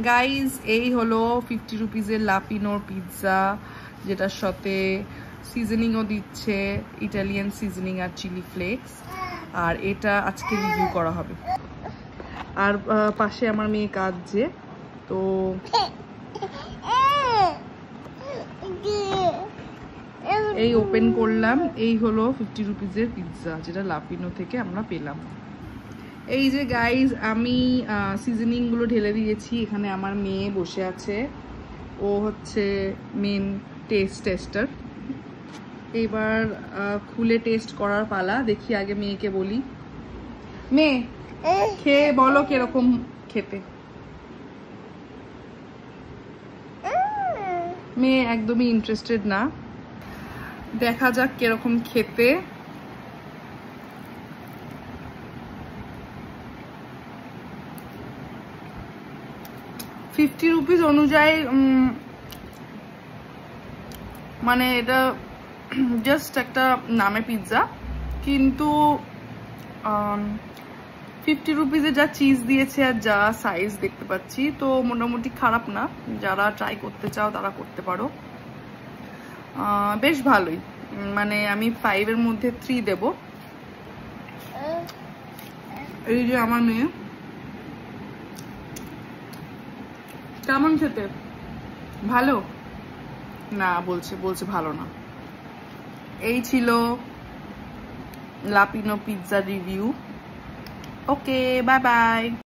Guys এই হলো 50 রুপিজের লাপিনোর pizza, যেটার সাথে সিজনিংও দিচ্ছে, ইটালিয়ান সিজনিং আর চিলি ফ্লেক্স। আর এটা আজকে রিভিউ করা হবে। আর পাশে আমার মেয়ে কাঁদছে, তো এই ওপেন করলাম। এই হলো 50 রুপিজের পিৎজা, যেটা লাপিনো থেকে আমরা পেলাম। এই যে গাইজ আমি সিজনিং গুলো ঢেলে দিয়েছি। এখানে আমার মেয়ে বসে আছে, ও হচ্ছে মেন টেস্টার। এবার খুলে টেস্ট করার পালা। দেখি আগে মেয়েকে বলি, মেয়ে খেয়ে বলো কিরকম খেতে। মেয়ে একদমই ইন্টারেস্টেড না, দেখা যাক কিরকম খেতে। ₹50 অনুযায়ী মানে এটা জাস্ট একটা নামে পিৎজা, কিন্তু 50 রুপিজে যা চিজ দিয়েছে আর যা সাইজ দেখতে পাচ্ছি, তো মোটামুটি খারাপ না। যারা ট্রাই করতে চাও তারা করতে পারো, বেশ ভালোই। মানে আমি 5-এর মধ্যে 3 দেব। এই যে আমার মেয়ে, কেমন খেতে? ভালো না বলছে ভালো না। এই ছিল লাপিনো পিৎজা রিভিউ। ওকে, বাই বাই।